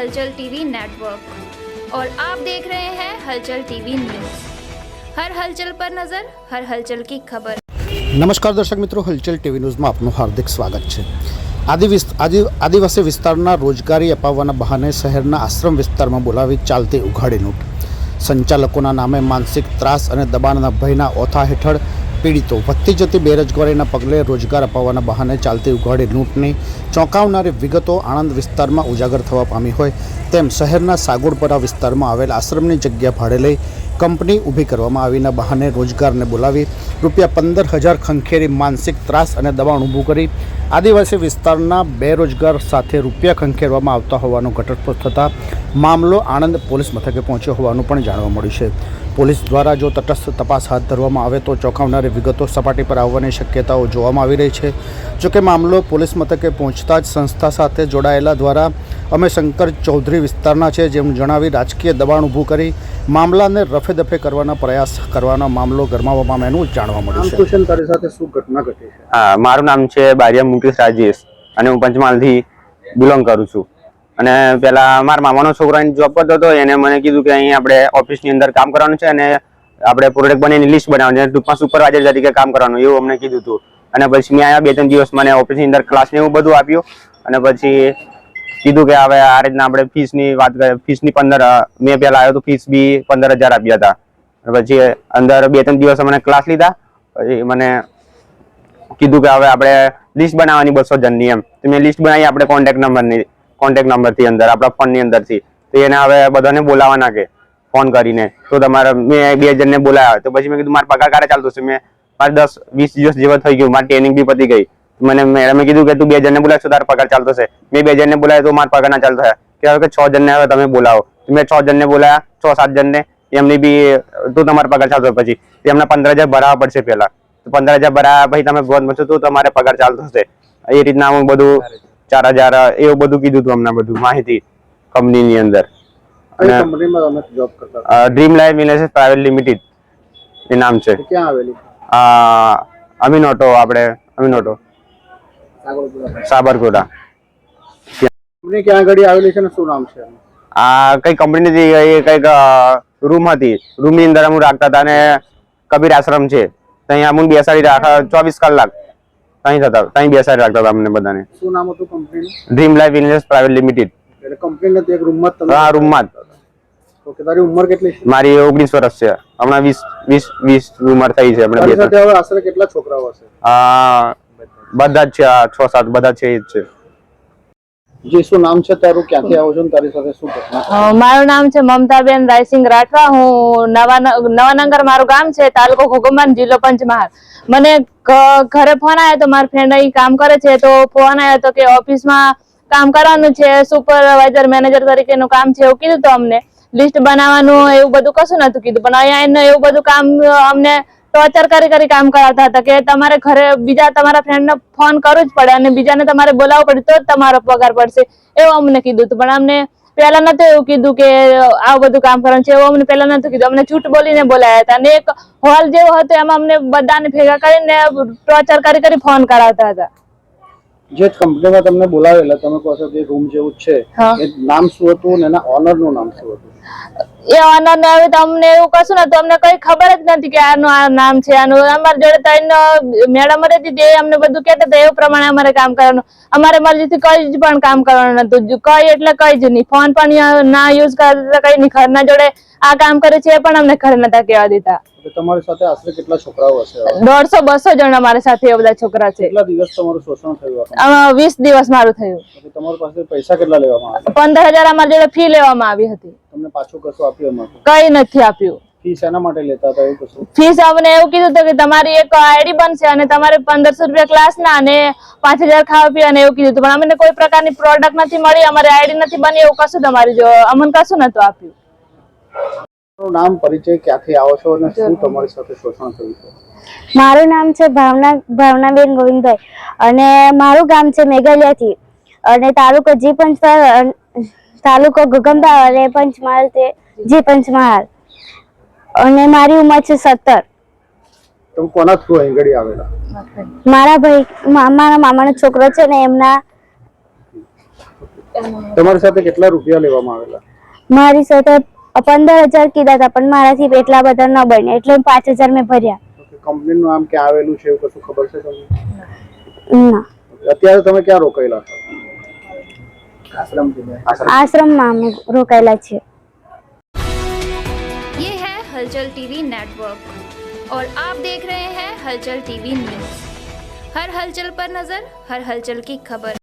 हलचल TV network और आप देख रहे हैं हलचल टीवी न्यूज़। हर हलचल पर नजर, हर हलचल की खबर। नमस्कार दर्शक मित्रों, हलचल टीवी न्यूज़ में आपનું હાર્દિક સ્વાગત છે। આદિવાસી વિસ્તારના રોજગારી અપાવવાના બહાને શહેરના આશ્રમ વિસ્તારમાં બોલાવી ચાલતી ઉઘાડી લૂંટ, સંચાલકોના નામે માનસિક ત્રાસ અને દબાણના ભયના ઓથા હેઠળ પીડિતો, વધતી જતી બેરોજગારીના પગલે રોજગાર અપાવવાના બહાને ચાલતી ઉઘાડી લૂંટની ચોંકાવનારી વિગતો આણંદ વિસ્તારમાં ઉજાગર થવા પામી હોય તેમ શહેરના સાગોડપરા વિસ્તારમાં આવેલ આશ્રમની જગ્યા ભાડે લઈ કંપની ઊભી કરવામાં આવીના બહાને રોજગારને બોલાવી ₹15,000 ખંખેરી માનસિક ત્રાસ અને દબાણ ઊભું કરી આદિવાસી વિસ્તારના બેરોજગાર સાથે રૂપિયા ખંખેરવામાં આવતા હોવાનો ઘટસ્ફોટ થતાં મામલો આણંદ પોલીસ મથકે પહોંચ્યો હોવાનું પણ જાણવા મળ્યું છે। પોલીસ દ્વારા જો તટસ્થ તપાસ હાથ ધરવામાં આવે તો ચોંકાવનારી વિગતો સપાટી પર આવવાની શક્યતાઓ જોવામાં આવી રહી છે। જોકે મામલો પોલીસ મથકે પહોંચતા જ સંસ્થા સાથે જોડાયેલા દ્વારા અમે શંકર ચૌધરી વિસ્તારના છે જેમ જણાવી રાજકીય દબાણ ઊભું કરી મામલાને રફે દફે કરવાના પ્રયાસ કરવાનો મામલો ગરમાવવા પામેનું જાણવા મળ્યું છે। તારી સાથે શું ઘટના ઘટી છે? હા, મારું નામ છે બારિયા મુકેશ રાજેશ અને હું પંચમહાલથી બિલોંગ કરું છું। અને પેલા મારા મામાનો છોકરો અહીં જોબ કરતો હતો, એને મને કીધું કે અહીં આપણે ઓફિસની અંદર કામ કરવાનું છે અને આપણે પ્રોડક્ટ બનીને લિસ્ટ બનાવવાની છે, ટૂંકમાં સુપરવાઇઝર તરીકે કામ કરવાનું એવું અમને કીધું હતું। અને પછી મેં આવ્યા 2-3 દિવસ મને ઓફિસની અંદર ક્લાસ ને એવું બધું આપ્યું અને પછી કીધું કે હવે આ રીતના આપણે ફીસની વાત કરીએ। ફીસની 15 મેં પહેલા આવ્યો તો ફીસ બી 15,000 આપ્યા હતા। પછી અંદર 2-3 દિવસ મને ક્લાસ લીધા, પછી મને કીધું કે હવે આપણે લિસ્ટ બનાવવાની 200 જણની એમ, તો મેં લિસ્ટ બનાવી આપણે કોન્ટેક્ટ નંબરથી અંદર આપણા ફોનની અંદરથી, તો એને હવે બધાને બોલાવવાના કે ફોન કરીને, તો તમારે મેં 2 જણને બોલાવ્યા। તો પછી મેં કીધું મારા પગાર ક્યારે ચાલતો છે, મેં મારે 10-20 દિવસ જેવા થઈ ગયું, મારી ટ્રેનિંગ બી પતી ગઈ, મને મેડમે કીધું કે તું 2 જણને બોલાવશો તારો પગાર ચાલતો છે। મેં 2 જણને બોલાવ્યા તો મારો પગાર ના ચાલતો થયા, કે હવે 6 જણને હવે તમે બોલાવો, મેં 6 જણને બોલાવ્યા, 6-7 જણને, એમની બી તો તમારો પગાર ચાલતો, પછી એમને 15,000 ભરાવવા પડશે પહેલા, તો 15,000 ભરાયા પછી તમે ગોદ મળશો તો તમારે પગાર ચાલતો હશે। એ રીતના હું બધું 4,000 એવું બધું કીધું હતું અમને, બધું માહિતી કંપનીની અંદર। અને કંપનીમાં તમે જોબ કરતા? Dream life industries private limited એ નામ છે। ક્યાં આવેલી? અમીનોટો, આપણે અમીનોટો સાબરકોટા। કંપની ક્યાં આગળ આવેલી છે ને શું નામ છે? આ કઈ કંપની નથી, કઈક રૂમ હતી, રૂમની અંદર અમે રાખતા હતા અને કબીર આશ્રમ છે ત્યાં અમને બેસાડી રાખા 24 કલાક ત્યાં બેસાડી રાખતા હતા અમને બધાને। શું નામ હતું કંપનીનું? Dream life industries private limited. એટલે કંપની નથી, એક રૂમમાં જ તમે? હા, રૂમમાં જ। ઓકે, તારી ઉંમર કેટલી છે? મારી 19 વર્ષ છે, હમણાં 20 ઉંમર થઈ છે હમણાં। સાથે હવે આશરે કેટલા છોકરાઓ હશે? બધા જ છે, 6-7 બધા છે એ જ છે। જી, શું નામ છે તારું, ક્યાંથી આવો છો અને તારી સાથે શું ઘટના? મારું નામ છે મમતાબેન રાયસિંગ રાઠવા, હું નવાનગર મારું ગામ છે, તાલુકો ઘોઘંબા, જિલ્લો પંચમહાલ। મને ઘરે ફોન આવ્યો તો મારા ફ્રેન્ડ અહીં કામ કરે છે, તો ફોન આવ્યો તો કે ઓફિસમાં કામ કરવાનું છે, સુપરવાઇઝર મેનેજર તરીકેનું કામ છે એવું કીધું, તો અમને લિસ્ટ બનાવવાનું એવું બધું કશું નતું કીધું, પણ અહીંયા એવું બધું કામ અમને ટોર્ચર કરી કામ કરાવતા હતા કે તમારે ઘરે બીજા તમારા ફ્રેન્ડને ફોન કરવું જ પડે અને બીજાને તમારે બોલાવવું પડે તો જ તમારો પગાર પડશે એવું અમને કીધું હતું। પણ અમને પહેલા નતું એવું કીધું કે આવું બધું કામ કરવાનું છે, એવું અમને પહેલા નતું કીધું, અમને છૂટ બોલીને બોલાયા હતા અને એક હોલ જેવો હતો એમાં અમને બધાને ભેગા કરીને ટોર્ચર કરી ફોન કરાવતા હતા। જે કંપનીમાં તમને બોલાવેલા, તમે કહો છો કે રૂમ જેવું છે, એ નામ શું હતું અને એના ઓનરનું નામ શું હતું? એ ઓનર ને હવે અમને એવું કશું નતું, અમને કઈ ખબર જ નથી કે આનું આ નામ છે આનું। અમારી જોડે 3 મેડમ હતી, તે અમને બધું કહેતા હતા એવું પ્રમાણે અમારે કામ કરવાનું, અમારે મરજીથી કઈ જ પણ કામ કરવાનું નતું, કઈ એટલે કઈ જ નહીં, ફોન પણ ના યુઝ કરતા, કઈ નહીં, ઘરના જોડે આ કામ કરે છે એ પણ અમને ઘરે નતા કહેવા દેતા। તમારી સાથે આશરે કેટલા છોકરાઓ હશે? 150-200 જણ અમારી સાથે એ બધા છોકરા છે। કેટલા દિવસ તમારું શોષણ થયું? 20 દિવસ મારું થયું। તમારી પાસે પૈસા કેટલા લેવામાં આવ્યા? 15,000 અમારી જોડે ફી લેવામાં આવી હતી। તમને પાછું કશું આપ્યું એમાં? કઈ નથી આપ્યું। ફી શેના માટે લેતા હતા એવું કશું? ફીસ અમને એવું કીધું હતું કે તમારી એક આઈડી બનશે અને તમારે 1,500 રૂપિયા ક્લાસના અને 5,000 ખાવા પીવા એવું કીધું હતું, પણ અમને કોઈ પ્રકારની પ્રોડક્ટ નથી મળી, અમારી આઈડી નથી બની, એવું કશું તમારી જો અમને કશું નતું આપ્યું। નામ, પરિચય, ક્યાંથી આવો છો અને શું તમારી સાથે શોષણ થયું છે? મારું નામ છે ભાવનાબેન ગોવિંદભાઈ અને મારું ગામ છે મેઘાલિયાથી અને તાલુકો તાલુકો ઘોઘંબા અને પંચમહાલ તે પંચમહાલ અને મારી ઉંમર છે 17। તમે કોના થ્રુ અહીં ઘડી આવેલા? મારા મામાનો છોકરો છે ને એમના તમારી સાથે કેટલા રૂપિયા લેવામાં આવેલા? મારી સાથે 15,000 કીધા હતા, પણ મારાથી એટલા બધા ન બન્યા, એટલે 5,000 મેં ભર્યા. કંપનીનું નામ ક્યાં આવેલું છે એવું કશું ખબર છે તમને? ના, અત્યારે તમે ક્યાં રોકાયેલા છો? આશ્રમમાં અમે રોકાયેલા છીએ. ये है हलचल टीवी नेटवर्क और आप देख रहे हैं हलचल टीवी न्यूज। हर हलचल पर नजर, हर हलचल की खबर।